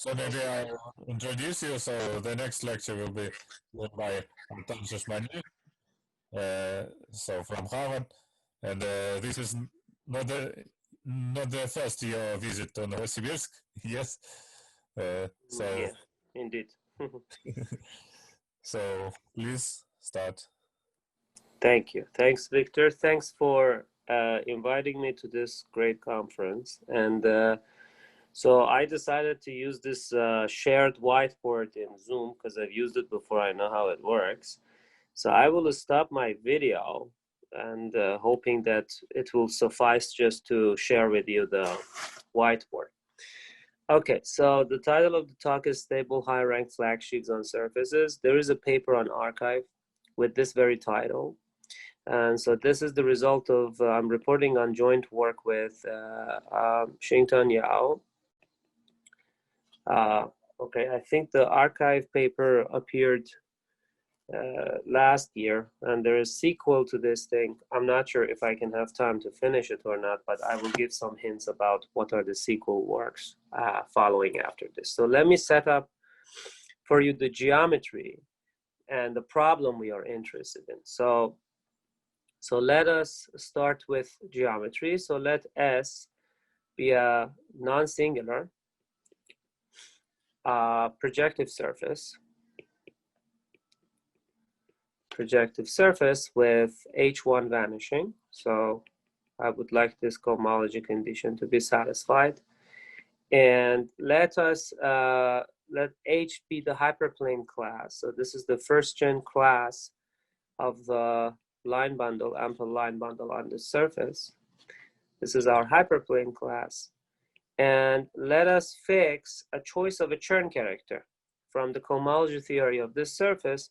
So maybe I'll introduce you. So the next lecture will be led by Artan Sheshmani, so from Harvard, and this is not the first year visit to Novosibirsk. Yes. So Yeah, indeed. so please start. Thank you. Thanks, Victor. Thanks for inviting me to this great conference. And so I decided to use this shared whiteboard in Zoom because I've used it before. I know how it works. So I will stop my video and hoping that it will suffice just to share with you the whiteboard. Okay, so the title of the talk is Stable High-Ranked Flag Sheaves on Surfaces. There is a paper on arXiv with this very title. And so this is the result of, I'm reporting on joint work with Gholampur and Yau. Okay, I think the arXiv paper appeared last year, and there is a sequel to this thing. I'm not sure if I can have time to finish it or not, but I will give some hints about what are the sequel works following after this. So let me set up for you the geometry and the problem we are interested in. So let us start with geometry. So let S be a non-singular projective surface with H1 vanishing. So I would like this cohomology condition to be satisfied. And let us, let H be the hyperplane class. So this is the first gen class of the line bundle, ample line bundle on the surface. This is our hyperplane class. And let us fix a choice of a Chern character. From the cohomology theory of this surface,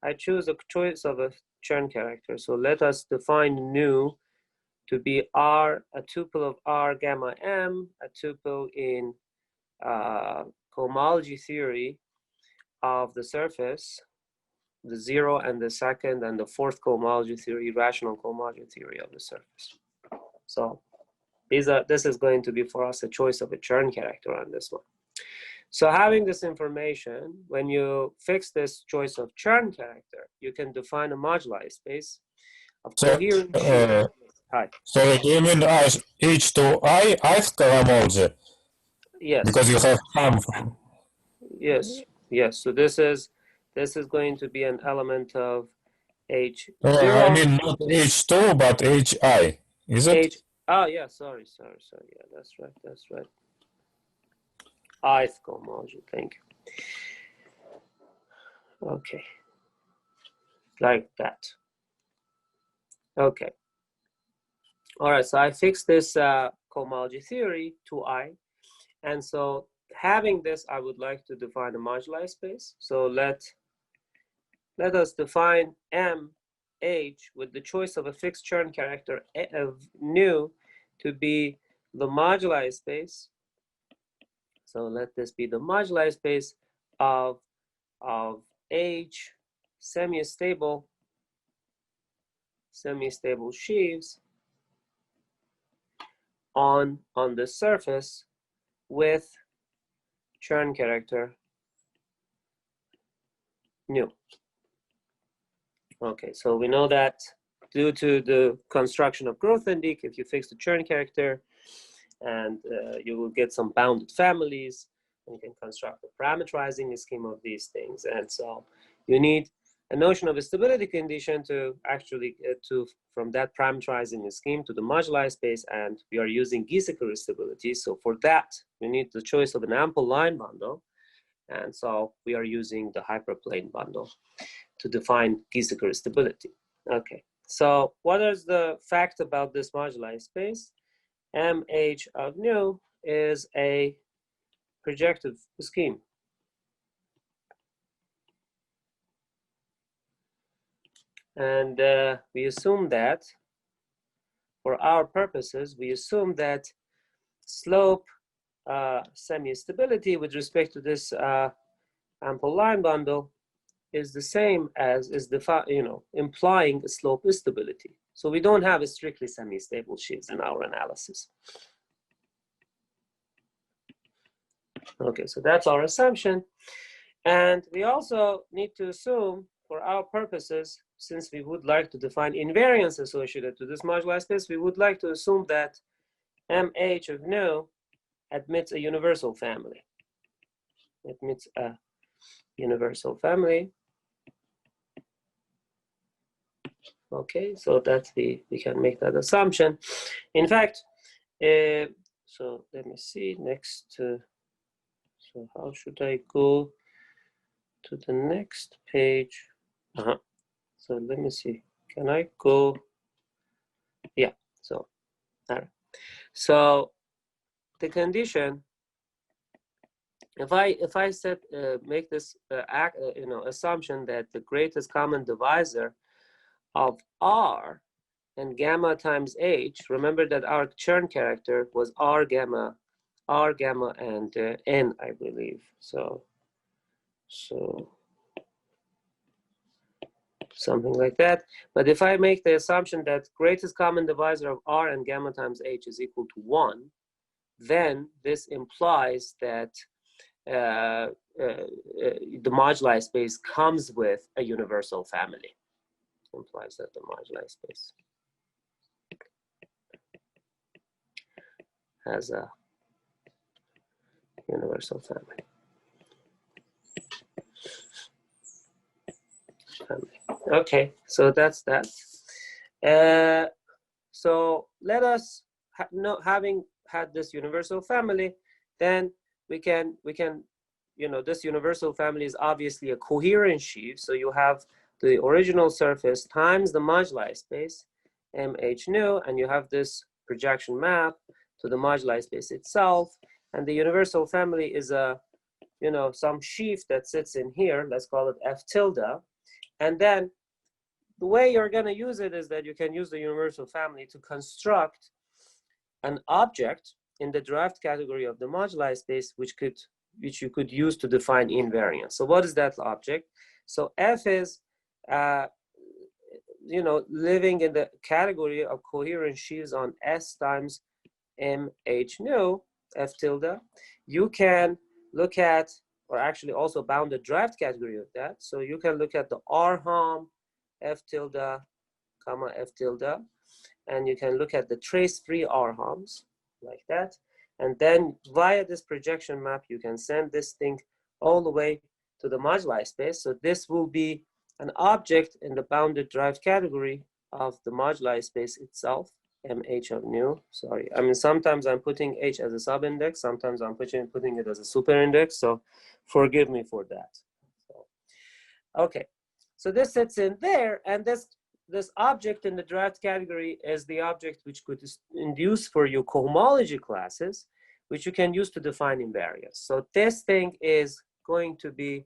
I choose a choice of a Chern character. So let us define nu to be R, a tuple of R gamma M, a tuple in cohomology theory of the surface, the 0 and the second and the fourth cohomology theory, rational cohomology theory of the surface. So this is going to be for us a choice of a Chern character on this one. So having this information, when you fix this choice of Chern character, you can define a moduli space of coherent sheaves. Hi. So do you mean H2I ith cohomology? Yes. Because you have some. Yes. Yes. So this is going to be an element of H0. I mean not H2 but HI. Is it? Oh yeah. Sorry. Yeah, that's right. Ith cohomology. Thank you. Okay. Like that. Okay. All right, so I fixed this cohomology theory to I. And so having this, I would like to define a moduli space. So let us define MH with the choice of a fixed Chern character of nu to be the moduli space. So let this be the moduli space of H semi-stable sheaves on the surface with Chern character nu. Okay, so we know that due to the construction of Grothendieck, if you fix the Chern character, and you will get some bounded families, and you can construct a parameterizing scheme of these things. And so you need a notion of a stability condition to actually get to from that parameterizing scheme to the moduli space, and we are using Giesecker stability. So for that, we need the choice of an ample line bundle, and so we are using the hyperplane bundle to define Giesecker stability. Okay, so what is the fact about this moduli space? MH of nu is a projective scheme. And we assume that, for our purposes, we assume that slope semi-stability with respect to this ample line bundle is the same as implying a slope stability. So we don't have a strictly semi-stable sheaves in our analysis. Okay, so that's our assumption. And we also need to assume, for our purposes, since we would like to define invariants associated to this moduli space, we would like to assume that MH of nu admits a universal family. Admits a universal family. Okay, so that's we can make that assumption. In fact, so let me see next. So how should I go to the next page? So let me see. Can I go? Yeah. So, all right. So the condition. If I set make this assumption that the greatest common divisor of R and gamma times H. Remember that our Chern character was R gamma, and N, I believe. So something like that. But if I make the assumption that greatest common divisor of R and gamma times H is equal to 1, then this implies that the moduli space comes with a universal family. Implies that the moduli space has a universal family. Okay, so that's that. So let us having had this universal family, then we can this universal family is obviously a coherent sheaf. So you have the original surface times the moduli space MH nu, and you have this projection map to the moduli space itself, and the universal family is a some sheaf that sits in here. Let's call it F tilde. And then the way you're going to use it is that you can use the universal family to construct an object in the derived category of the moduli space, which you could use to define invariance. So what is that object? So F is living in the category of coherent sheaves on S times MH nu, F tilde. You can look at, or actually also bounded derived category of that. So you can look at the R hom, F tilde, comma, F tilde, and you can look at the trace-free R homs like that. And then via this projection map, you can send this thing all the way to the moduli space. So this will be an object in the bounded derived category of the moduli space itself, MH of nu. Sorry, I mean, sometimes I'm putting H as a subindex, sometimes I'm putting it as a superindex, so forgive me for that. So, okay, so this sits in there, and this object in the derived category is the object which could induce for you cohomology classes, which you can use to define invariance. So this thing is going to be,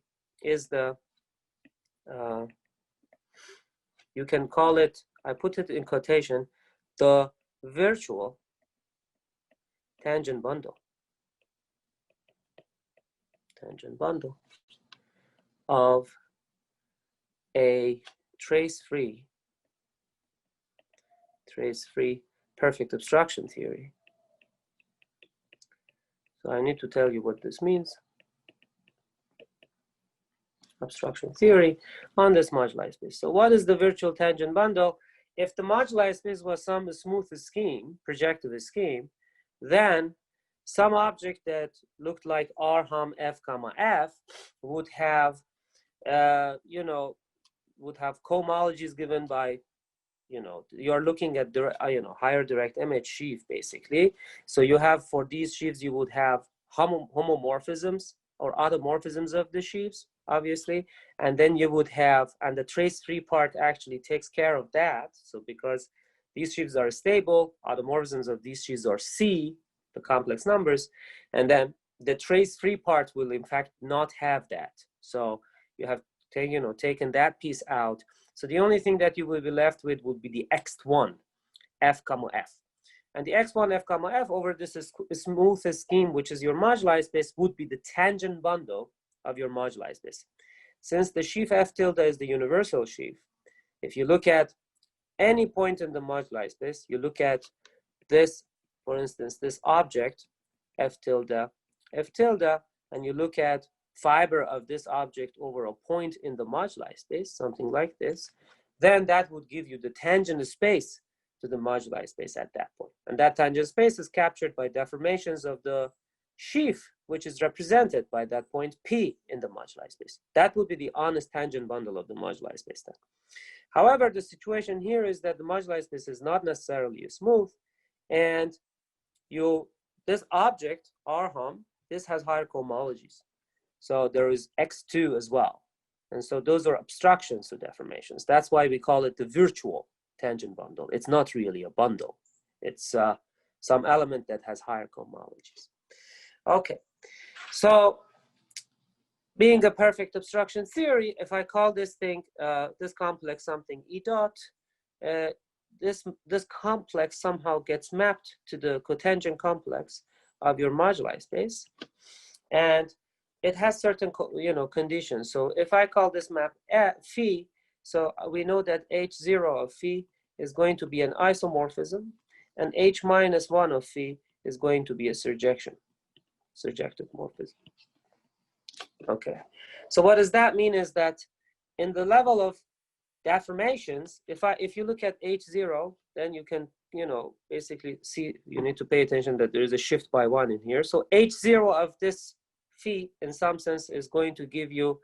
you can call it, I put it in quotation, the virtual tangent bundle of a trace-free perfect obstruction theory. So I need to tell you what this means. Obstruction theory on this moduli space. So what is the virtual tangent bundle? If the moduli space was some smooth scheme, projective scheme, then some object that looked like R hom F comma F would have would have cohomologies given by you're looking at higher direct image sheaf basically. So you have, for these sheaves, you would have homomorphisms or automorphisms of the sheaves, obviously, and then you would have, and the trace-free part actually takes care of that. So because these sheaves are stable, automorphisms of these sheaves are C, the complex numbers, and then the trace-free part will in fact not have that. So you have taken that piece out. So the only thing that you will be left with would be the X1, F comma F. And the X1, F comma F over this smooth scheme, which is your moduli space, would be the tangent bundle of your moduli space. Since the sheaf F tilde is the universal sheaf, if you look at any point in the moduli space, you look at this, for instance, this object, F tilde F tilde, and you look at fiber of this object over a point in the moduli space, something like this, then that would give you the tangent space to the moduli space at that point. And that tangent space is captured by deformations of the sheaf, which is represented by that point P in the moduli space. That would be the honest tangent bundle of the moduli space then. However, the situation here is that the moduli space is not necessarily smooth, and this object, Rhom, this has higher cohomologies. So there is X2 as well. And so those are obstructions to deformations. That's why we call it the virtual tangent bundle. It's not really a bundle. It's some element that has higher cohomologies. Okay, so being a perfect obstruction theory, if I call this thing, this complex something edot, this complex somehow gets mapped to the cotangent complex of your moduli space, and it has certain conditions. So if I call this map phi, so we know that H0 of phi is going to be an isomorphism, and H minus 1 of phi is going to be a surjective morphism. Okay, so what does that mean is that in the level of deformations, if you look at H0, then you can basically see, you need to pay attention that there is a shift by 1 in here. So H0 of this phi in some sense is going to give you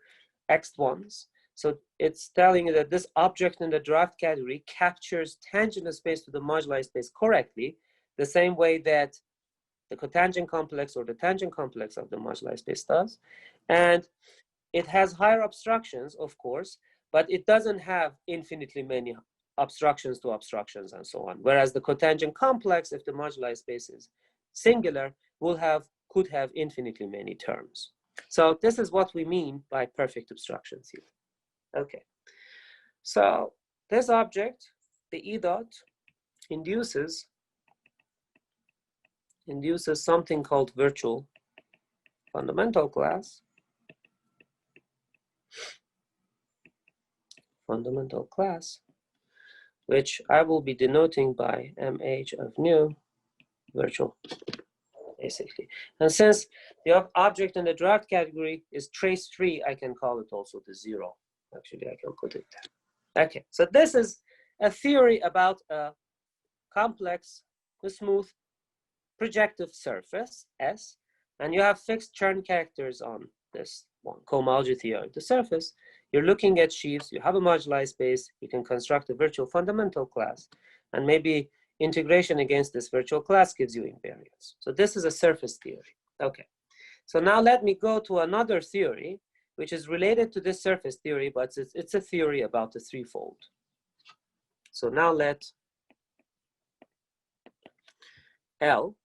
X1s. So it's telling you that this object in the derived category captures tangent space to the moduli space correctly, the same way that the cotangent complex or the tangent complex of the moduli space does. And it has higher obstructions, of course, but it doesn't have infinitely many obstructions to obstructions and so on. Whereas the cotangent complex, if the moduli space is singular, could have infinitely many terms. So this is what we mean by perfect obstruction theory. Okay, so this object, the edot, induces something called virtual fundamental class, which I will be denoting by MH of nu, virtual, basically. And since the object in the derived category is trace-free, I can call it also the zero. Actually, I can put it there. Okay, so this is a theory about a complex, smooth, projective surface, S, and you have fixed Chern characters on this one, cohomology theory of the surface. You're looking at sheaves, you have a moduli space, you can construct a virtual fundamental class, and maybe integration against this virtual class gives you invariants. So this is a surface theory. Okay, so now let me go to another theory, which is related to this surface theory, but it's a theory about the threefold. So now let L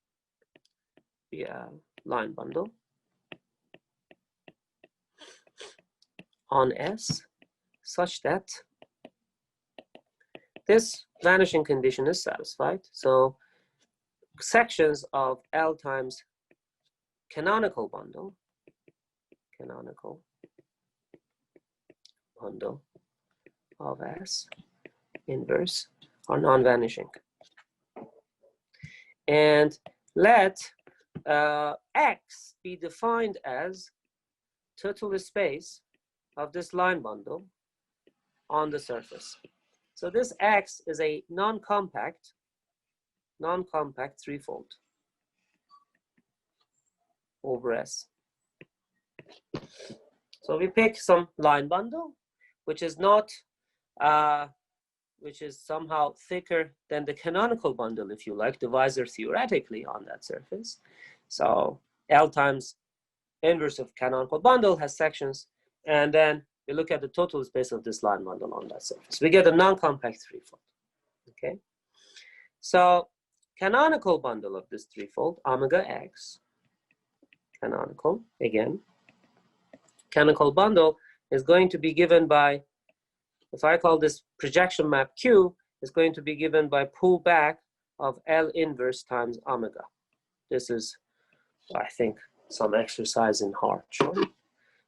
be a line bundle on S such that this vanishing condition is satisfied. So sections of L times canonical bundle of S inverse are non-vanishing. And let X be defined as total space of this line bundle on the surface. So this X is a non-compact threefold over S. So we pick some line bundle, which is not, which is somehow thicker than the canonical bundle, if you like, divisor theoretically on that surface. So L times inverse of canonical bundle has sections, and then we look at the total space of this line bundle on that surface. We get a non-compact threefold. Okay, so canonical bundle of this threefold, omega X, canonical again. Canonical bundle is going to be given by, if I call this projection map Q, is going to be given by pullback of L inverse times omega. This is, I think, some exercise in heart.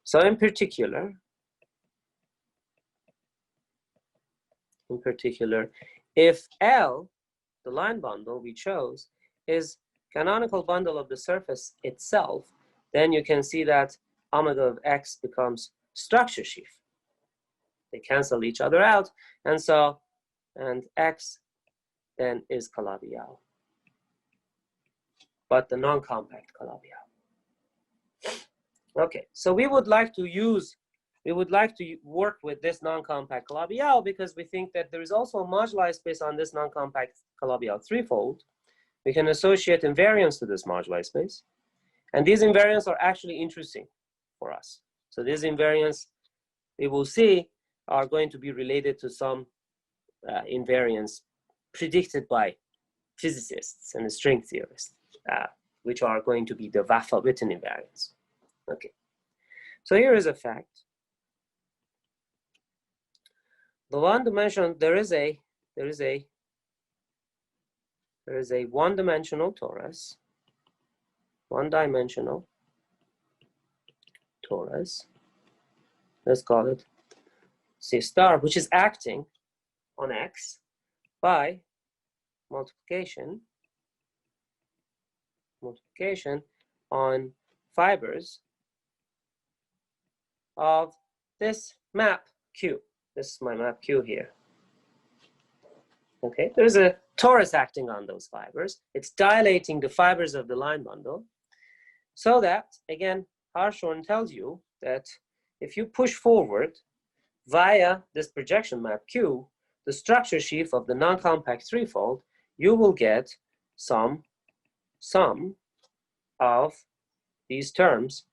So in particular, if L, the line bundle we chose, is canonical bundle of the surface itself, then you can see that omega of x becomes structure sheaf. They cancel each other out, and so, and x then is Calabi-Yau, but the non-compact Calabi-Yau. Okay, so we would like to work with this non-compact Calabi-Yau because we think that there is also a moduli space on this non-compact Calabi-Yau threefold. We can associate invariants to this moduli space, and these invariants are actually interesting for us. So these invariants, we will see, are going to be related to some invariants predicted by physicists and string theorists, which are going to be the Waffa-Witten invariants. Okay, so here is a fact. The one-dimensional, there is a one-dimensional torus, one-dimensional torus. Let's call it C star, which is acting on X by multiplication on fibers of this map Q. This is my map Q here. Okay, there's a torus acting on those fibers. It's dilating the fibers of the line bundle, so that, again, Harshorn tells you that if you push forward via this projection map Q, the structure sheaf of the non-compact threefold, you will get some sum of these terms,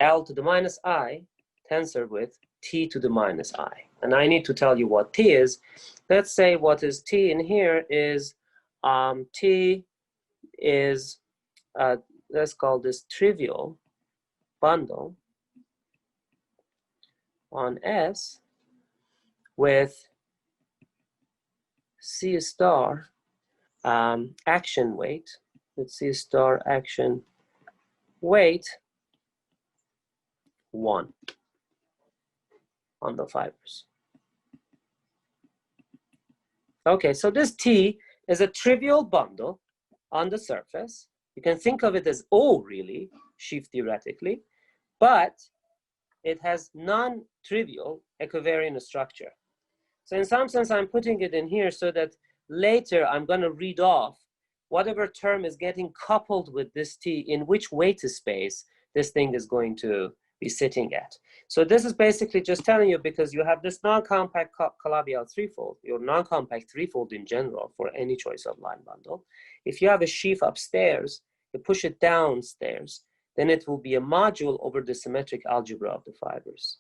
L to the minus I tensor with T to the minus I. And I need to tell you what T is. Let's say what is T in here is, T is, let's call this trivial bundle on S with C star action weight, with C star action weight 1 on the fibers. Okay, so this T is a trivial bundle on the surface. You can think of it as O, really, sheaf theoretically, but it has non-trivial equivariant structure. So in some sense, I'm putting it in here so that later I'm going to read off whatever term is getting coupled with this T, in which weight space this thing is going to be sitting at. So this is basically just telling you, because you have this non-compact Calabi-Yau threefold, your non-compact threefold in general for any choice of line bundle. If you have a sheaf upstairs, you push it downstairs, then it will be a module over the symmetric algebra of the fibers.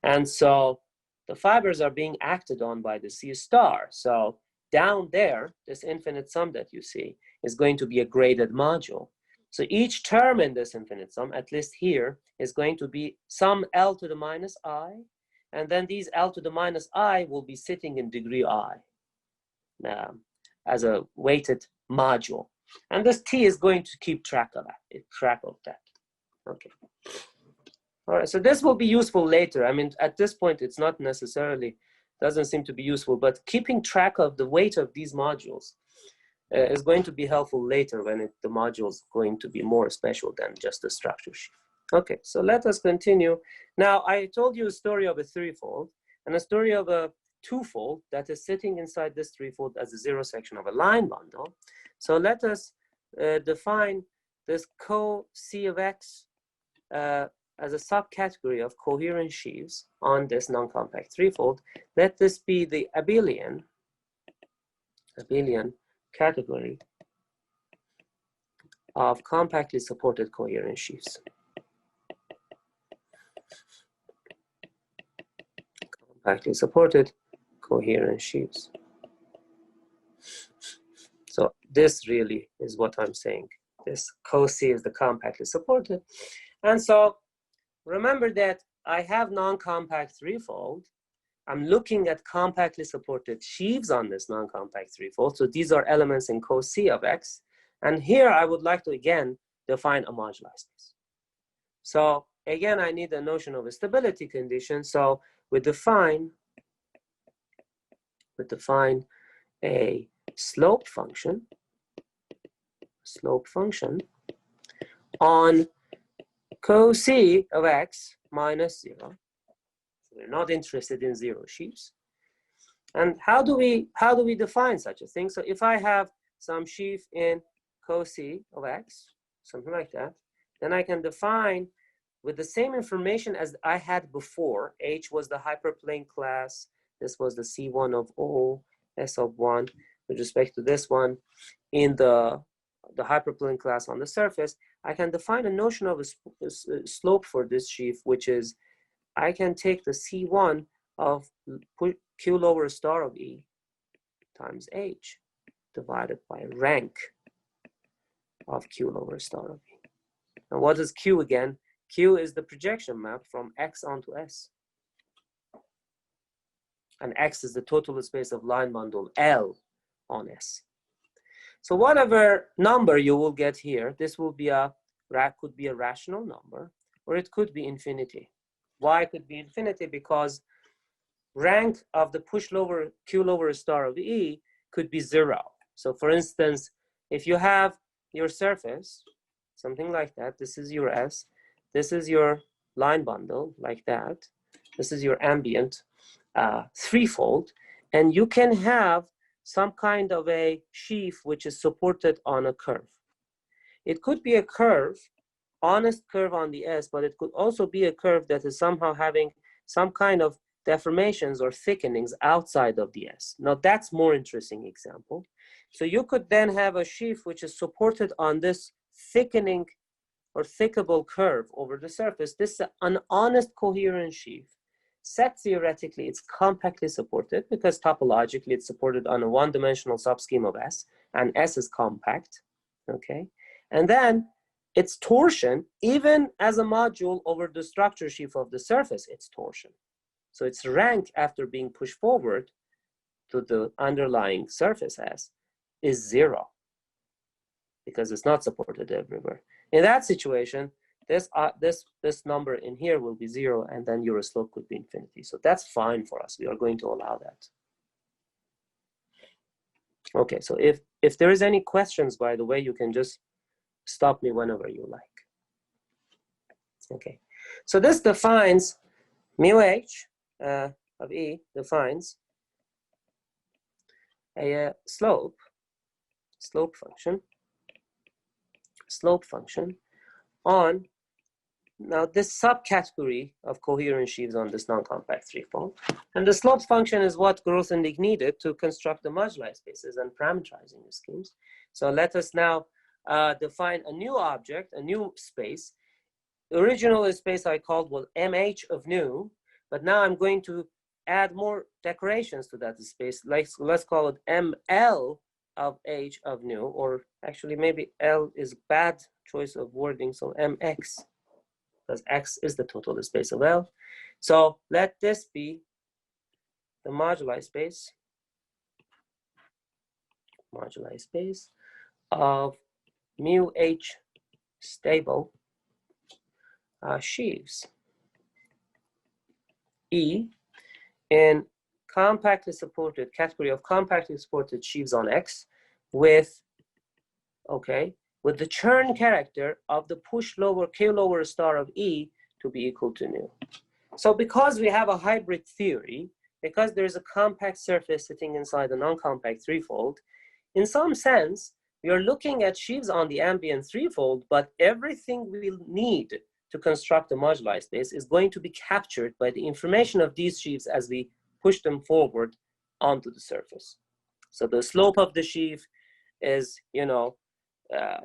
And so the fibers are being acted on by the C star. So down there, this infinite sum that you see is going to be a graded module. So each term in this infinite sum, at least here, is going to be some L to the minus I, and then these L to the minus I will be sitting in degree I as a weighted module. And this T is going to keep track of that. Okay. All right, so this will be useful later. I mean, at this point, it's not necessarily, doesn't seem to be useful, but keeping track of the weight of these modules is going to be helpful later when the module is going to be more special than just the structure sheaf. Okay, so let us continue. Now, I told you a story of a threefold and a story of a twofold that is sitting inside this threefold as a zero section of a line bundle. So let us define this co-C of X as a subcategory of coherent sheaves on this non-compact threefold. Let this be the abelian category of compactly supported coherent sheaves. Compactly supported coherent sheaves. So this really is what I'm saying. This co-C is the compactly supported. And so remember that I have non-compact threefold. I'm looking at compactly supported sheaves on this non-compact threefold. So these are elements in co-C of X. And here I would like to, again, define a moduli space. So again, I need a notion of a stability condition. So we define a slope function on co-C of X minus 0. So we're not interested in 0 sheaves. And how do we define such a thing? So if I have some sheaf in co-C of X, something like that, then I can define with the same information as I had before. H was the hyperplane class. This was the C1 of O, S of 1 with respect to this one. In the hyperplane class on the surface, I can define a notion of a slope for this sheaf, which is I can take the C1 of Q lower star of E times H divided by rank of Q lower star of E. And what is Q again? Q is the projection map from X onto S. And X is the total space of line bundle L on S. So whatever number you will get here, this will be could be a rational number, or it could be infinity. Why it could be infinity? Because rank of the Q lower star of E could be 0. So for instance, if you have your surface, something like that, this is your S, this is your line bundle, like that, this is your ambient threefold, and you can have some kind of a sheaf which is supported on a curve. It could be a curve, honest curve on the S, but it could also be a curve that is somehow having some kind of deformations or thickenings outside of the S. Now that's more interesting example. So you could then have a sheaf which is supported on this thickening or thickable curve over the surface. This is an honest coherent sheaf. Set theoretically, it's compactly supported because topologically it's supported on a one-dimensional subscheme of S, and S is compact, okay? And then its torsion, even as a module over the structure sheaf of the surface, it's torsion. So its rank after being pushed forward to the underlying surface S is 0 because it's not supported everywhere. In that situation, this number in here will be 0, and then your slope could be infinity. So that's fine for us. We are going to allow that. Okay, so if there is any questions, by the way, you can just stop me whenever you like. Okay, so this defines mu h of E defines a slope function on now this subcategory of coherent sheaves on this non-compact threefold. And the slope function is what Grothendieck needed to construct the moduli spaces and parameterizing the schemes. So let us now define a new object, a new space. The original space I called was MH of nu, but now I'm going to add more decorations to that space. Like, let's call it ML of H of nu, or actually maybe L is bad choice of wording, so MX, because X is the total space of L. So let this be the moduli space of mu H stable sheaves E in compactly supported category of compactly supported sheaves on X with, okay, with the churn character of the push lower K lower star of E to be equal to nu. So because we have a hybrid theory, because there's a compact surface sitting inside a non-compact threefold, in some sense, we are looking at sheaves on the ambient threefold, but everything we'll need to construct a moduli space is going to be captured by the information of these sheaves as we push them forward onto the surface. So the slope of the sheaf is,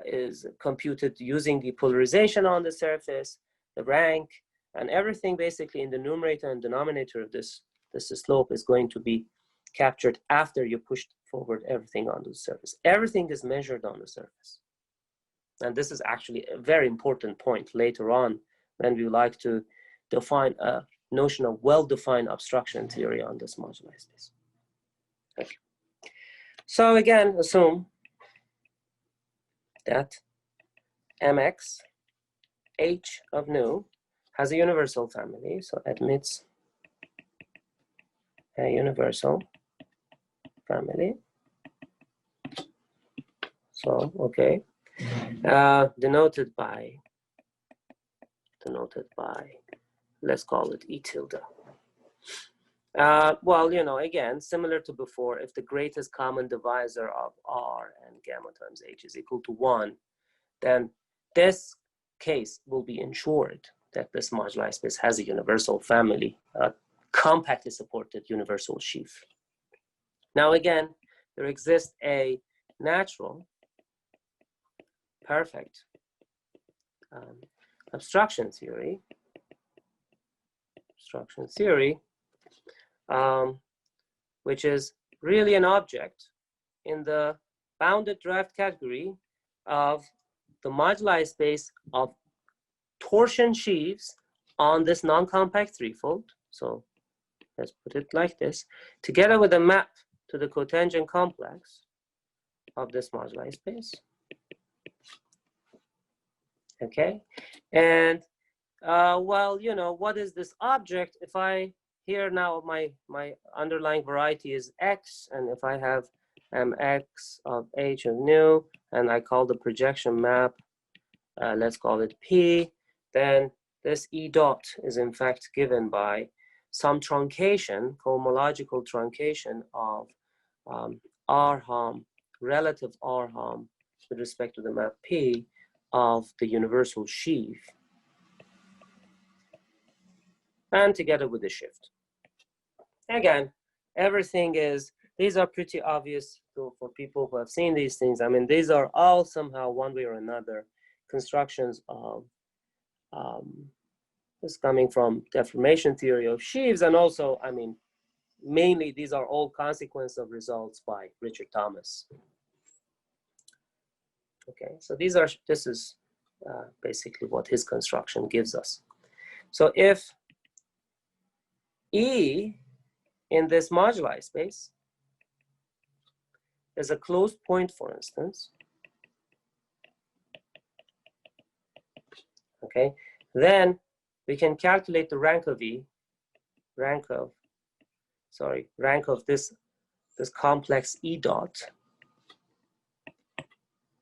is computed using the polarization on the surface, the rank, and everything basically in the numerator and denominator of this slope is going to be captured after you pushed forward everything onto the surface. Everything is measured on the surface. And this is actually a very important point later on when we like to define a notion of well-defined obstruction theory on this moduli space. Okay. So again, assume that Mx H of nu has a universal family, so admits a universal family. So, okay, denoted by denoted by, let's call it E tilde. Well, you know, again, similar to before, if the greatest common divisor of R and gamma times H is equal to 1, then this case will be ensured that this moduli space has a universal family, a compactly supported universal sheaf. Now, again, there exists a natural, perfect obstruction theory, which is really an object in the bounded draft category of the moduli space of torsion sheaves on this non-compact threefold. So let's put it like this, together with a map to the cotangent complex of this moduli space. Okay, and well, you know, what is this object? If I here now my underlying variety is X, and if I have X of H of nu, and I call the projection map, let's call it P, then this E dot is in fact given by some truncation, cohomological truncation of R harm, relative R harm with respect to the map P of the universal sheaf, and together with the shift. Again, everything is, these are pretty obvious for people who have seen these things. I mean, these are all somehow one way or another constructions of this coming from deformation theory of sheaves, and also, I mean, mainly these are all consequence of results by Richard Thomas. Okay, so these are, this is basically what his construction gives us. So if E in this moduli space is a closed point, for instance, okay, then we can calculate the rank of E, rank of this complex E dot,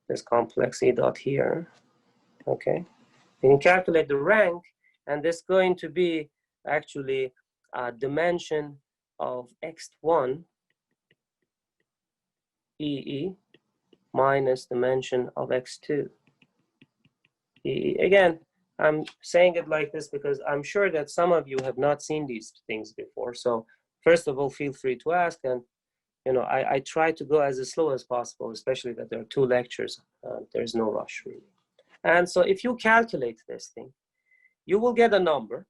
this complex E dot here, okay. We can calculate the rank, and this is going to be actually a dimension of X1 EE minus dimension of X2 EE. Again, I'm saying it like this because I'm sure that some of you have not seen these things before. So first of all, feel free to ask, and you know, I try to go as slow as possible, especially that there are 2 lectures. There's no rush really. And so if you calculate this thing, you will get a number.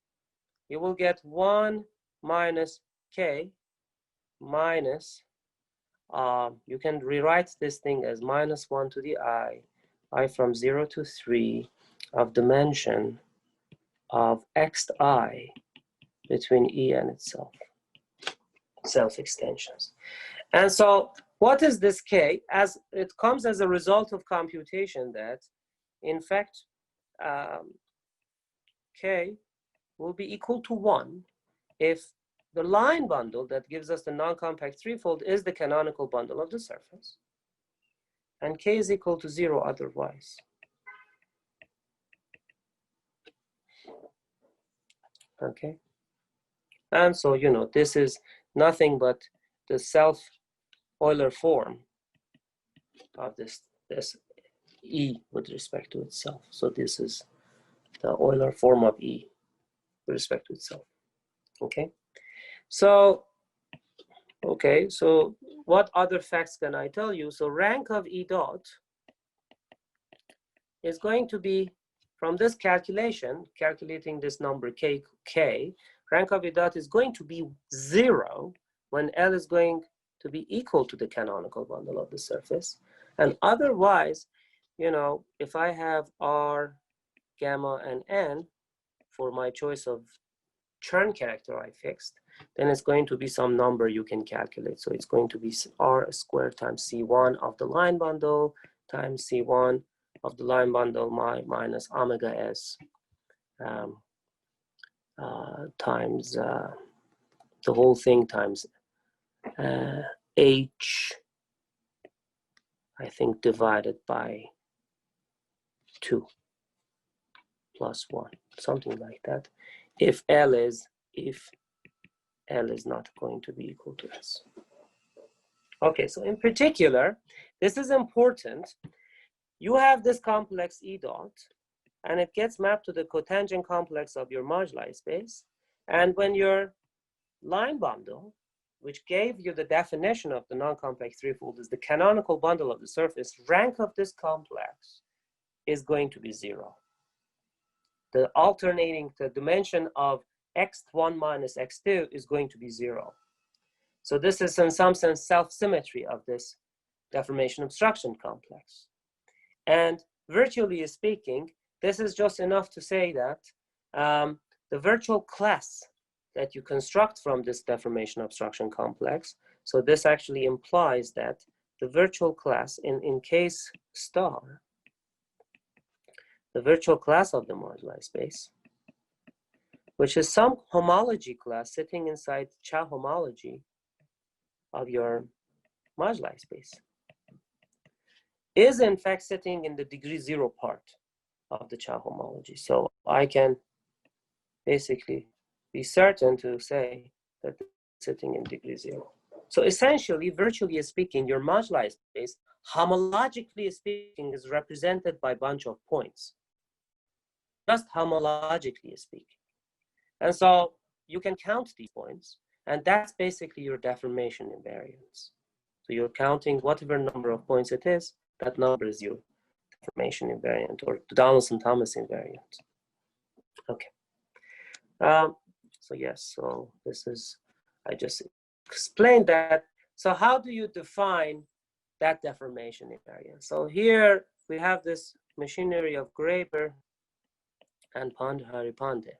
You will get 1 minus K minus, you can rewrite this thing as minus 1 to the I from 0 to 3 of dimension of xi between E and itself, self-extensions. And so what is this K? As it comes as a result of computation that, in fact, K will be equal to 1 if the line bundle that gives us the non-compact threefold is the canonical bundle of the surface, and K is equal to 0 otherwise. Okay, and so, you know, this is nothing but the self-Euler form of this E with respect to itself. So this is the Euler form of E with respect to itself. Okay, so okay, so what other facts can I tell you? So rank of E dot is going to be, from this calculation, calculating this number K, rank of E dot is going to be 0 when L is going to be equal to the canonical bundle of the surface. And otherwise, you know, if I have R, gamma, and N for my choice of Chern character I fixed, then it's going to be some number you can calculate. So it's going to be R squared times C1 of the line bundle times C1 of the line bundle minus omega S times the whole thing times H, I think, divided by 2 plus 1. something like that, if L is not going to be equal to S. Okay, so in particular, this is important. You have this complex edot, and it gets mapped to the cotangent complex of your moduli space. And when your line bundle, which gave you the definition of the non-compact threefold, is the canonical bundle of the surface, rank of this complex is going to be 0. The dimension of x1 minus x2 is going to be 0. So this is in some sense self-symmetry of this deformation obstruction complex. And virtually speaking, this is just enough to say that the virtual class that you construct from this deformation obstruction complex, so this actually implies that the virtual class in case star, the virtual class of the moduli space, which is some homology class sitting inside Chow homology of your moduli space, is in fact sitting in the degree 0 part of the Chow homology. So I can basically be certain to say that it's sitting in degree 0. So essentially, virtually speaking, your moduli space, homologically speaking, is represented by a bunch of points. Just homologically speaking. And so you can count these points, and that's basically your deformation invariance. So you're counting whatever number of points it is, that number is your deformation invariant, or the Donaldson-Thomas invariant. Okay. So yes, so this is, I just explained that. So how do you define that deformation invariance? So here we have this machinery of Graeber and Pandharipande,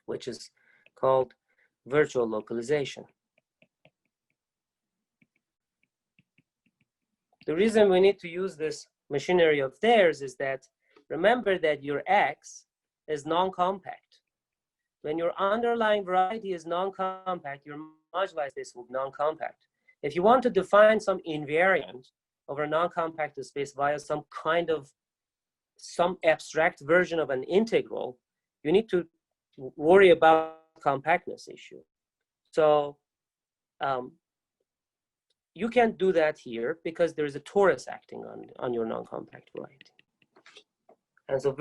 which is called virtual localization. The reason we need to use this machinery of theirs is that remember that your X is non-compact. When your underlying variety is non-compact, your moduli space will be non-compact. If you want to define some invariant over a non-compact space via some abstract version of an integral, you need to worry about compactness issue. So you can't do that here because there is a torus acting on your non-compact variety. And so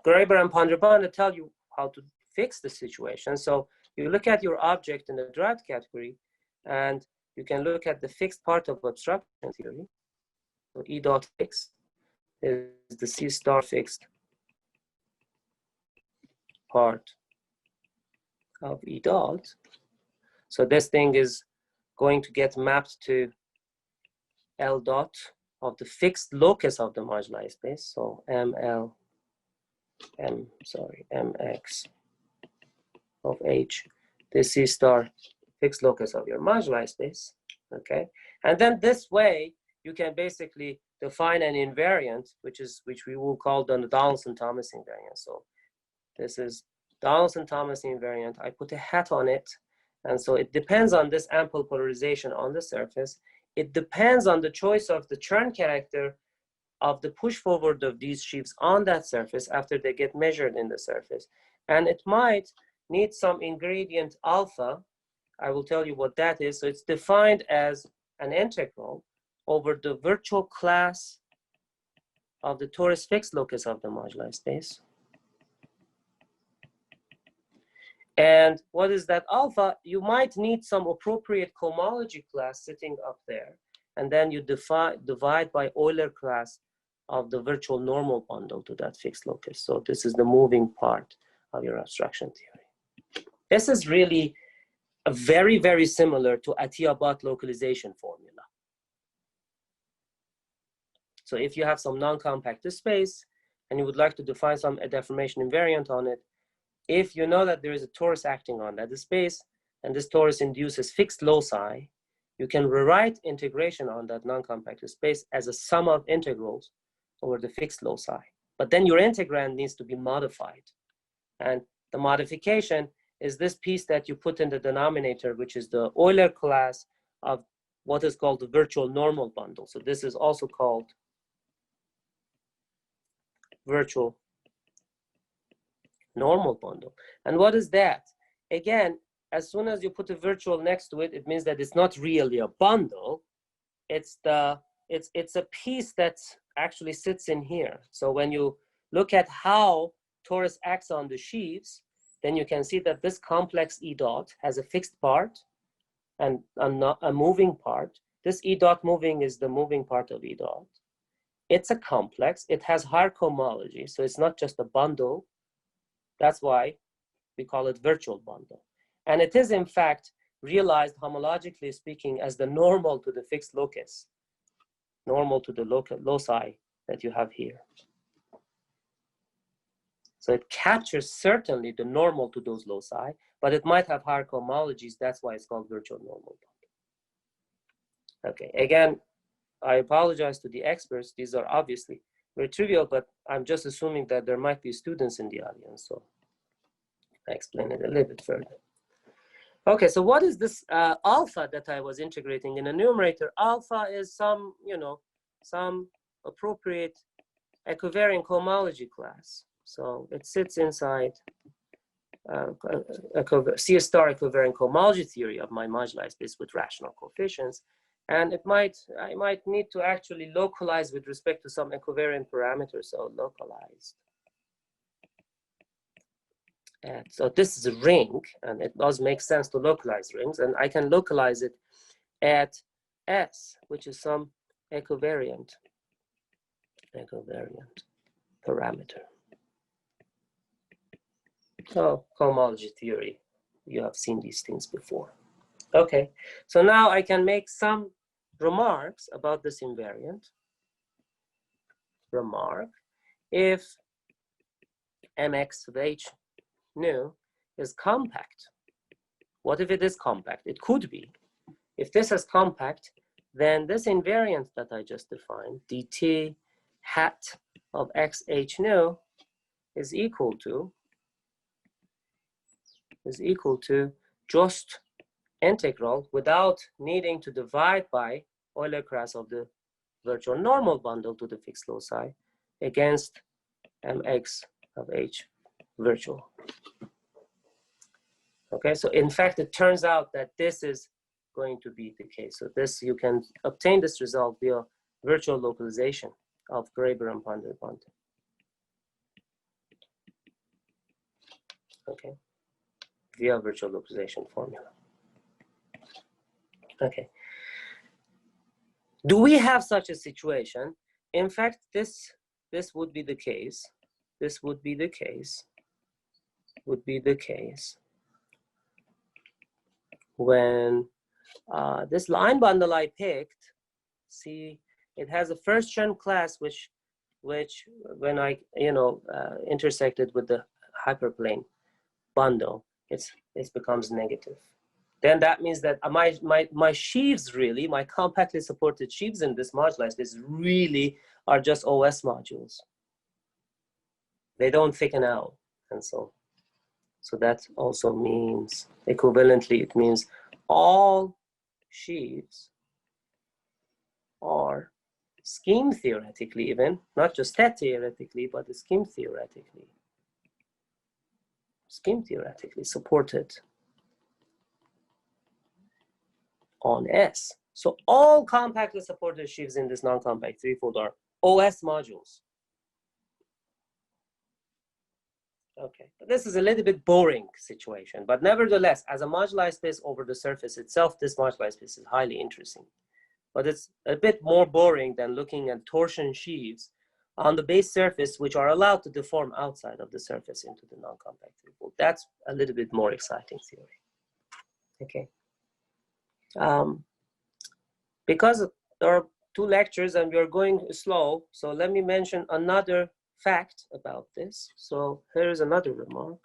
Graeber and Pandharipande tell you how to fix the situation. So you look at your object in the derived category, and you can look at the fixed part of obstruction theory. So E dot fixed is the C star fixed part of E dot. So this thing is going to get mapped to L dot of the fixed locus of the moduli space. So mx of H, this C star fixed locus of your moduli space, okay? And then this way, you can basically define an invariant, which we will call the Donaldson-Thomas invariant. So this is Donaldson-Thomas invariant. I put a hat on it, and so it depends on this ample polarization on the surface. It depends on the choice of the Chern character of the push forward of these sheaves on that surface after they get measured in the surface. And it might need some ingredient alpha. I will tell you what that is. So it's defined as an integral over the virtual class of the torus fixed locus of the moduli space. And what is that alpha? You might need some appropriate cohomology class sitting up there. And then you divide by Euler class of the virtual normal bundle to that fixed locus. So this is the moving part of your obstruction theory. This is really very, very similar to Atiyah-Butt localization formula. So if you have some non-compact space and you would like to define some deformation invariant on it, if you know that there is a torus acting on that space and this torus induces fixed loci, you can rewrite integration on that non-compact space as a sum of integrals over the fixed loci. But then your integrand needs to be modified. And the modification is this piece that you put in the denominator, which is the Euler class of what is called the virtual normal bundle. So this is also called virtual normal bundle. And what is that? Again, as soon as you put a virtual next to it, it means that it's not really a bundle. It's a piece that actually sits in here. So when you look at how torus acts on the sheaves, then you can see that this complex edot has a fixed part and a moving part. This edot moving is the moving part of edot. It's a complex. It has higher cohomology, so it's not just a bundle. That's why we call it virtual bundle. And it is, in fact, realized homologically speaking as the normal to the fixed locus, normal to the loci that you have here. So it captures certainly the normal to those loci, but it might have higher cohomologies. That's why it's called virtual normal bundle. Okay, again, I apologize to the experts. These are obviously very trivial, but I'm just assuming that there might be students in the audience, so I explain it a little bit further. Okay, so what is this alpha that I was integrating in a numerator? Alpha is some, some appropriate equivariant cohomology class. So it sits inside C star equivariant cohomology theory of my moduli space with rational coefficients. And I might need to actually localize with respect to some equivariant parameters, so localized. And so this is a ring, and it does make sense to localize rings, and I can localize it at S, which is some equivariant parameter. So cohomology theory, you have seen these things before. Okay, so now I can make some remarks about this invariant. Remark, if mx of h nu is compact. What if it is compact? It could be. If this is compact, then this invariant that I just defined, dt hat of x h nu is equal to just integral without needing to divide by Euler cross of the virtual normal bundle to the fixed loci against mx of h virtual. Okay, so in fact, it turns out that this is going to be the case. So this, you can obtain this result via virtual localization of Graeber and Ponder bundle. Okay, via virtual localization formula. Okay. Do we have such a situation? In fact, this would be the case. This would be the case. When this line bundle I picked, see, it has a first-gen class which when I intersected with the hyperplane bundle, it becomes negative. Then that means that my sheaves really, my compactly supported sheaves in this moduli space really are just OS modules. They don't thicken out, and so that also means equivalently, it means all sheaves are scheme theoretically, even not just stat theoretically, but the scheme theoretically supported on S. So all compactly supported sheaves in this non-compact threefold are OS modules. Okay, this is a little bit boring situation, but nevertheless, as a moduli space over the surface itself, this moduli space is highly interesting. But it's a bit more boring than looking at torsion sheaves on the base surface, which are allowed to deform outside of the surface into the non-compact threefold. That's a little bit more exciting theory. Okay. Because there are 2 lectures and we are going slow, so let me mention another fact about this. So here is another remark.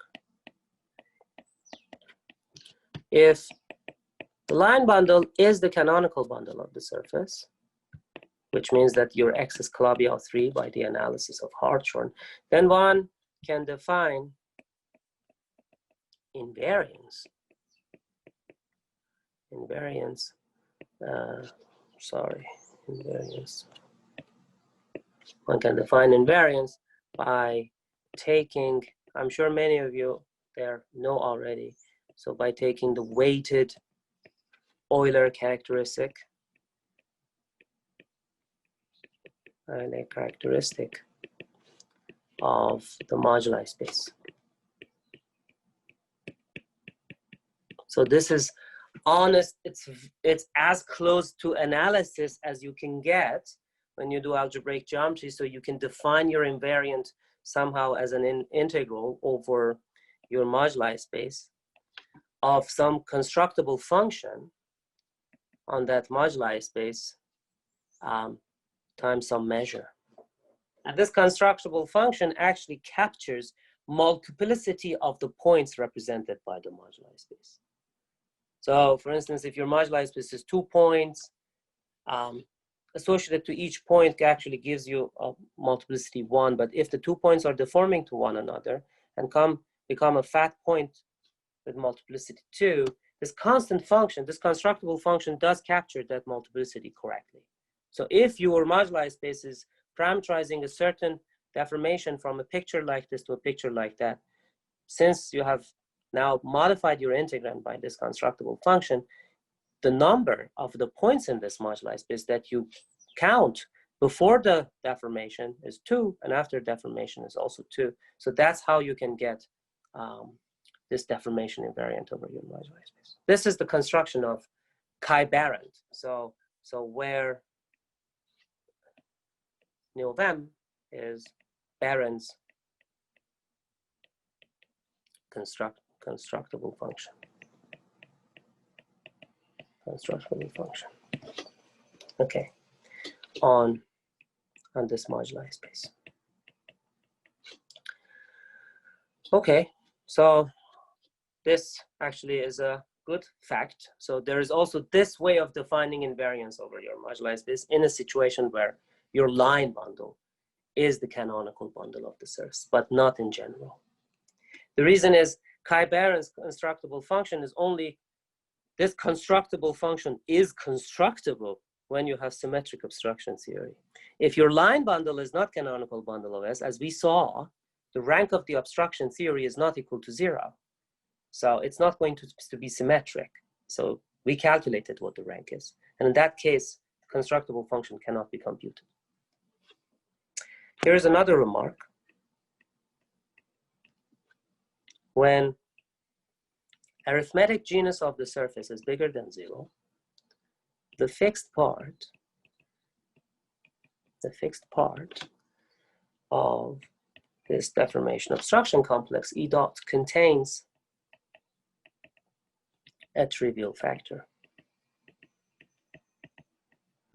If the line bundle is the canonical bundle of the surface, which means that your X is Calabi-Yau 3 by the analysis of Hartshorne, then one can define invariants. Invariants. One can define invariants by taking, I'm sure many of you there know already, so by taking the weighted Euler characteristic, a characteristic of the moduli space. So this is honest, it's as close to analysis as you can get when you do algebraic geometry, so you can define your invariant somehow as an integral over your moduli space of some constructible function on that moduli space times some measure. And this constructible function actually captures multiplicity of the points represented by the moduli space. So for instance, if your moduli space is 2 points, associated to each point actually gives you a multiplicity 1, but if the 2 points are deforming to one another and become a fat point with multiplicity 2, this constant function, this constructible function does capture that multiplicity correctly. So if your moduli space is parameterizing a certain deformation from a picture like this to a picture like that, since you have now modified your integrand by this constructible function, the number of the points in this moduli space that you count before the deformation is 2, and after deformation is also 2. So that's how you can get this deformation invariant over your moduli space. This is the construction of chi-barrant. So where nu of m is Barrant's constructible function. Constructible function. Okay, on this moduli space. Okay, so this actually is a good fact. So there is also this way of defining invariance over your moduli space in a situation where your line bundle is the canonical bundle of the surface, but not in general. The reason is chi-Barrant's constructible function is only, this constructible function is constructible when you have symmetric obstruction theory. If your line bundle is not canonical bundle of S, as we saw, the rank of the obstruction theory is not equal to 0. So it's not going to be symmetric. So we calculated what the rank is. And in that case, the constructible function cannot be computed. Here's another remark. When arithmetic genus of the surface is bigger than 0, the fixed part of this deformation obstruction complex, edot, contains a trivial factor.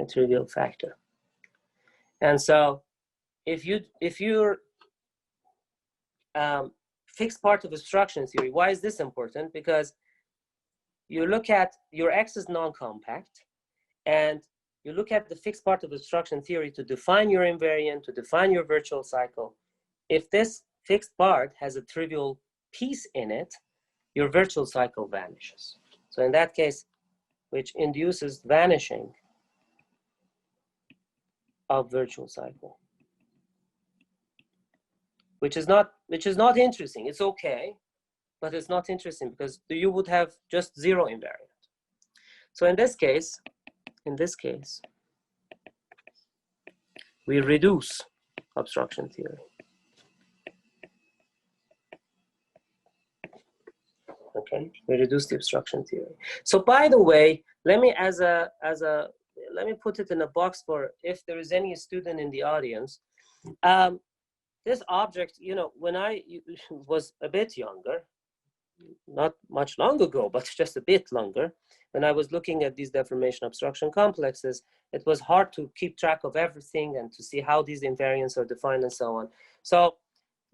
A trivial factor. And so if your fixed part of obstruction theory, why is this important? Because you look at your X is non-compact, and you look at the fixed part of obstruction theory to define your invariant, to define your virtual cycle. If this fixed part has a trivial piece in it, your virtual cycle vanishes. So in that case, which induces vanishing of virtual cycle, which is not interesting. It's okay, but it's not interesting because you would have just 0 invariant. So in this case, we reduce obstruction theory. Okay, we reduce the obstruction theory. So by the way, let me let me put it in a box for if there is any student in the audience. This object, you know, when I was a bit younger, not much long ago, but just a bit longer, when I was looking at these deformation obstruction complexes, it was hard to keep track of everything and to see how these invariants are defined and so on. So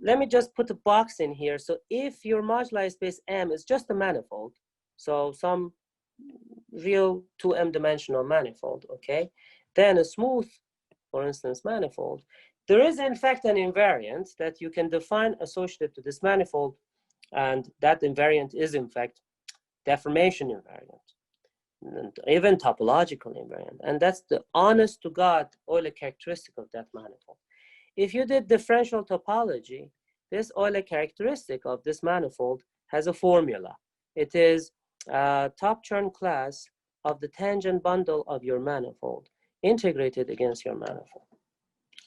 let me just put a box in here. So if your moduli space M is just a manifold, so some real 2M dimensional manifold, okay, then a smooth, for instance, manifold, there is in fact an invariant that you can define associated to this manifold, and that invariant is in fact deformation invariant, and even topological invariant, and that's the honest to God Euler characteristic of that manifold. if you did differential topology, this Euler characteristic of this manifold has a formula. It is top Chern class of the tangent bundle of your manifold integrated against your manifold,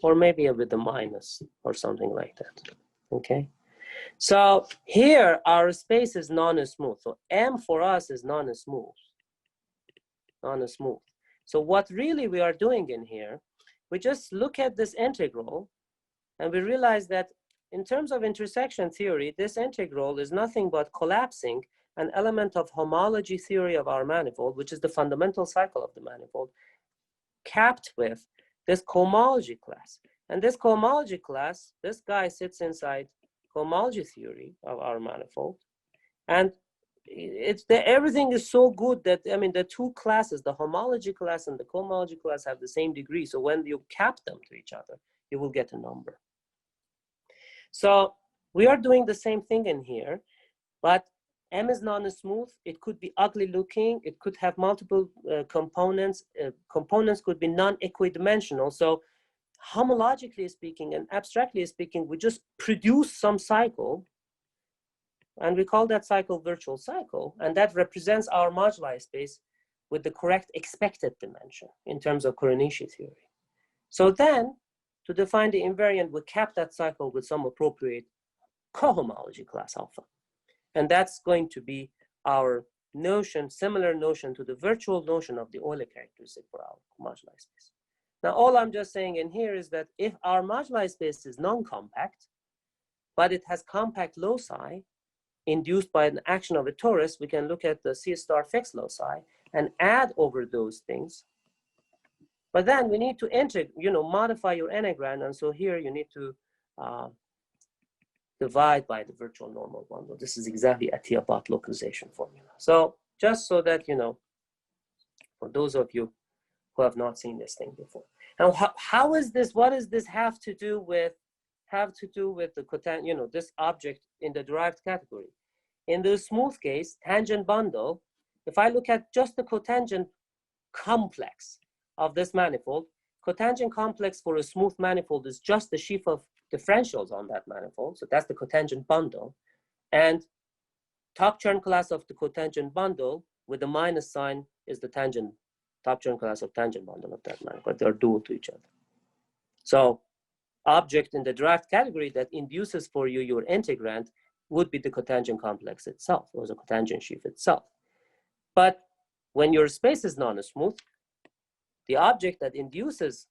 or maybe with the minus or something like that. Okay, so here our space is non-smooth. So M for us is non-smooth. So what really we are doing in here, we just look at this integral and we realize that in terms of intersection theory, this integral is nothing but collapsing an element of homology theory of our manifold, which is the fundamental cycle of the manifold, capped with this cohomology class. And this cohomology class, this guy sits inside cohomology theory of our manifold. And everything is so good that, I mean, the two classes, the homology class and the cohomology class, have the same degree. So when you cap them to each other, you will get a number. So we are doing the same thing in here, but M is non-smooth. It could be ugly looking. It could have multiple components. Components could be non-equidimensional. So homologically speaking and abstractly speaking, we just produce some cycle, and we call that cycle virtual cycle, and that represents our moduli space with the correct expected dimension in terms of Korenishi theory. So then, to define the invariant, we cap that cycle with some appropriate cohomology class alpha. And that's going to be our notion, similar notion to the virtual notion of the Euler characteristic for our moduli space. Now, all I'm just saying in here is that if our moduli space is non-compact, but it has compact loci induced by an action of a torus, we can look at the C star fixed loci and add over those things. But then we need to modify your integrand, and so here you need to divide by the virtual normal bundle. This is exactly a Tiabat localization formula. So just so that you know, for those of you who have not seen this thing before. Now, how is this? What does this have to do with the cotangent? This object in the derived category. In the smooth case, tangent bundle. If I look at just the cotangent complex of this manifold, cotangent complex for a smooth manifold is just the sheaf of differentials on that manifold. So that's the cotangent bundle. And top Chern class of the cotangent bundle with the minus sign is the tangent, top Chern class of tangent bundle of that manifold. They're dual to each other. So object in the derived category that induces for you your integrand would be the cotangent complex itself, or the cotangent sheaf itself. But when your space is non-smooth, the object that induces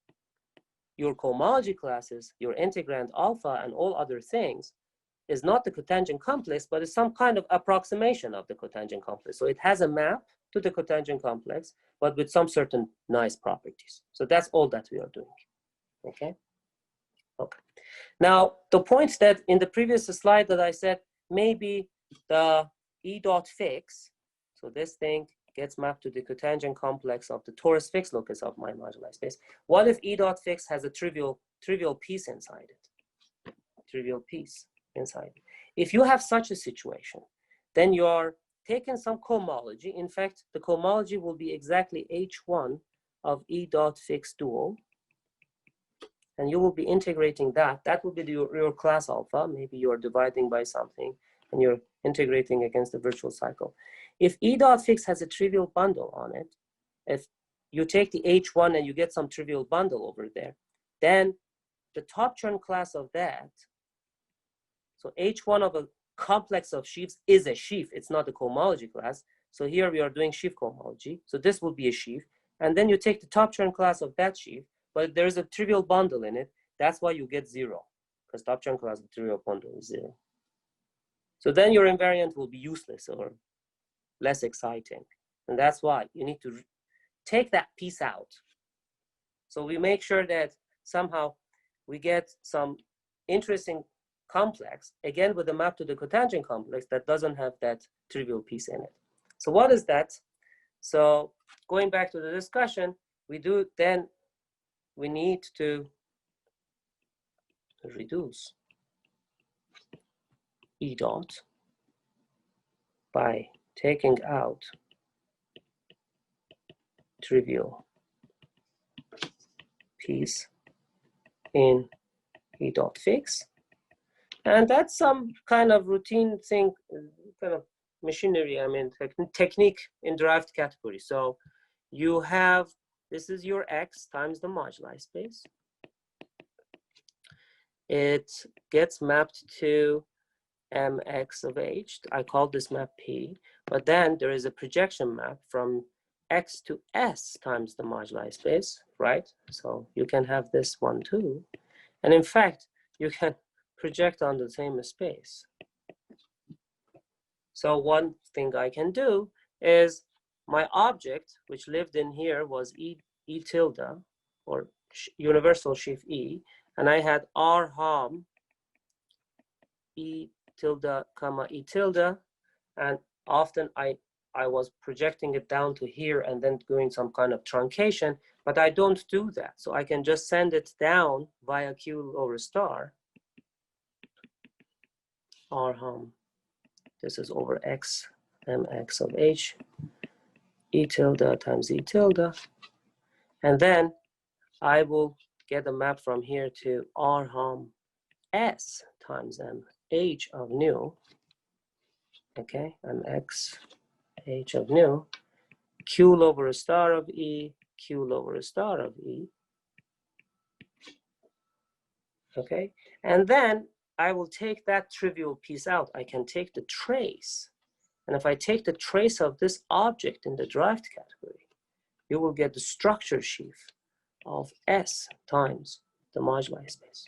your cohomology classes, your integrand alpha and all other things, is not the cotangent complex, but is some kind of approximation of the cotangent complex. So it has a map to the cotangent complex, but with some certain nice properties. So that's all that we are doing, okay? Okay. Now, the point that in the previous slide that I said, maybe the edot fix, so this thing gets mapped to the cotangent complex of the torus fixed locus of my moduli space. What if edot fix has a trivial piece inside it? Trivial piece inside. If you have such a situation, then you are taking some cohomology. In fact, the cohomology will be exactly H1 of edot fix dual. And you will be integrating that. That will be your class alpha. Maybe you are dividing by something and you're integrating against the virtual cycle. If edot fix has a trivial bundle on it, if you take the H1 and you get some trivial bundle over there, then the top Chern class of that, so H1 of a complex of sheaves is a sheaf. It's not a cohomology class. So here we are doing sheaf cohomology. So this will be a sheaf. And then you take the top Chern class of that sheaf, but there's a trivial bundle in it. That's why you get 0, because top Chern class of trivial bundle is 0. So then your invariant will be useless or less exciting. And that's why you need to take that piece out. So we make sure that somehow we get some interesting complex, again with a map to the cotangent complex that doesn't have that trivial piece in it. So what is that? So going back to the discussion, we need to reduce E dot by taking out trivial piece in E dot fix. And that's some kind of routine thing, kind of machinery, I mean, technique in derived category. So you have, this is your X times the moduli space. It gets mapped to mx of h. I call this map P, but then there is a projection map from X to S times the moduli space, right? So you can have this one too. And in fact, you can project on the same space. So one thing I can do is my object, which lived in here, was E tilde, or universal sheaf E, and I had R hom E tilde comma E tilde, and often I was projecting it down to here and then doing some kind of truncation, but I don't do that. So I can just send it down via Q over star, R hom, this is over X, mx of H, E tilde times E tilde, and then I will get a map from here to R hom S times M H of nu, okay, mx H of nu, Q over a star of E, Q over a star of E, okay, and then I will take that trivial piece out. I can take the trace, and if I take the trace of this object in the derived category, you will get the structure sheaf of S times the moduli space.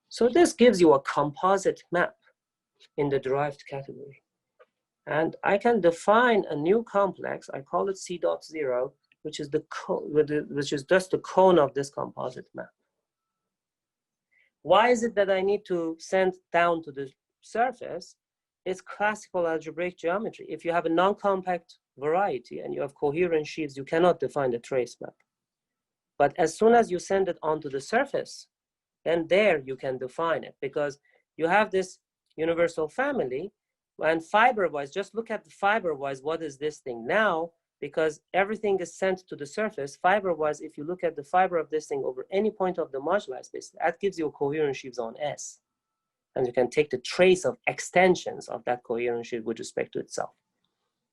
So this gives you a composite map in the derived category. And I can define a new complex, I call it C dot 0, which is just the cone of this composite map. Why is it that I need to send down to the surface? It's classical algebraic geometry. If you have a non-compact variety and you have coherent sheaves, you cannot define the trace map. But as soon as you send it onto the surface, then there you can define it, because you have this universal family, and fiber-wise, just look at the fiber-wise, what is this thing now? Because everything is sent to the surface, fiber-wise, if you look at the fiber of this thing over any point of the moduli space, that gives you a coherent sheaves on S. And you can take the trace of extensions of that coherent sheaf with respect to itself.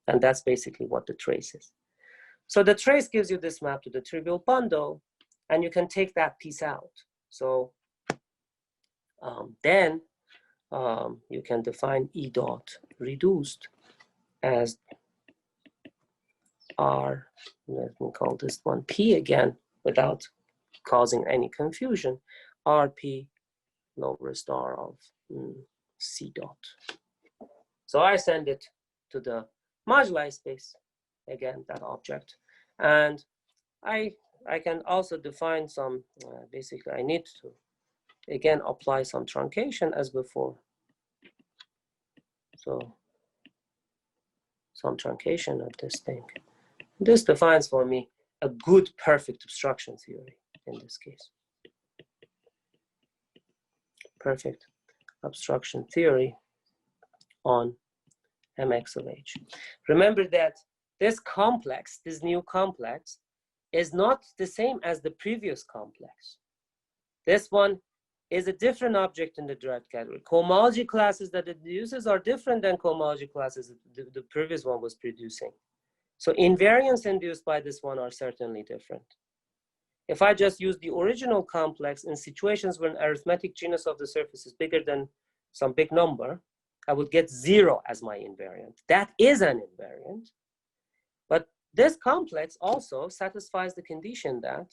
And that's basically what the trace is. So the trace gives you this map to the trivial bundle, and you can take that piece out. So then you can define E dot reduced as R, let me call this one P again, without causing any confusion, RP lower star of C dot. So I send it to the moduli space, again, that object. And I can also define some, basically I need to, again, apply some truncation as before. So some truncation of this thing. This defines for me a good perfect obstruction theory in this case. Perfect obstruction theory on mx of h. Remember that this complex, this new complex, is not the same as the previous complex. This one is a different object in the derived category. Cohomology classes that it uses are different than cohomology classes the previous one was producing. So invariants induced by this one are certainly different. If I just use the original complex in situations where an arithmetic genus of the surface is bigger than some big number, I would get 0 as my invariant. That is an invariant. But this complex also satisfies the condition that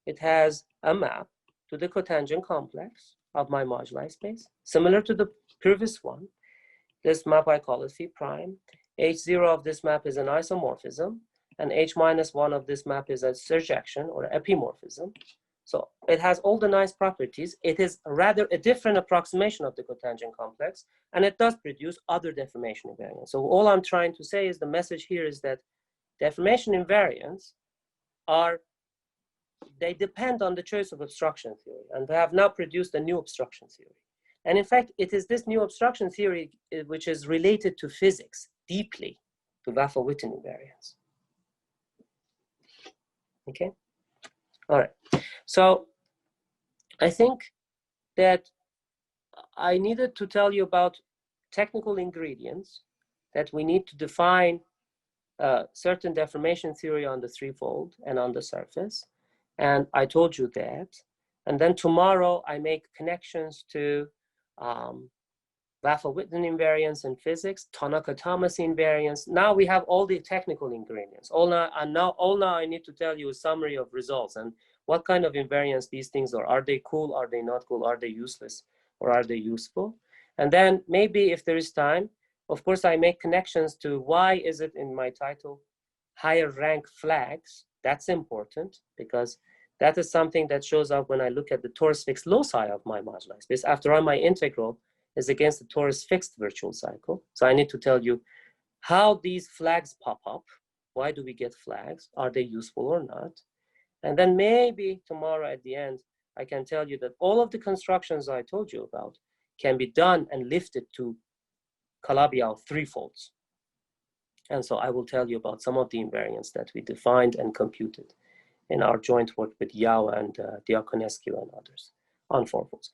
it has a map to the cotangent complex of my moduli space, similar to the previous one. This map, I call it phi prime. H0 of this map is an isomorphism, and H-1 of this map is a surjection or epimorphism. So it has all the nice properties. It is rather a different approximation of the cotangent complex, and it does produce other deformation invariants. So all I'm trying to say is the message here is that deformation invariants they depend on the choice of obstruction theory, and we have now produced a new obstruction theory. And in fact, it is this new obstruction theory which is related to physics deeply, to Waffle-Witten invariants. Okay, all right. So I think that I needed to tell you about technical ingredients that we need to define certain deformation theory on the threefold and on the surface. And I told you that. And then tomorrow I make connections to Vafa-Whitman invariants in physics, Tanaka-Thomas invariants. Now we have all the technical ingredients. All now I need to tell you a summary of results and what kind of invariants these things are. Are they cool? Are they not cool? Are they useless? Or are they useful? And then maybe if there is time, of course, I make connections to why is it in my title, higher rank flags. That's important because that is something that shows up when I look at the torus fixed loci of my moduli space. After all, my integral is against the torus fixed virtual cycle. So I need to tell you how these flags pop up. Why do we get flags? Are they useful or not? And then maybe tomorrow at the end, I can tell you that all of the constructions I told you about can be done and lifted to Calabi-Yau threefolds. And so I will tell you about some of the invariants that we defined and computed in our joint work with Yau and Diaconescu and others on fourfolds.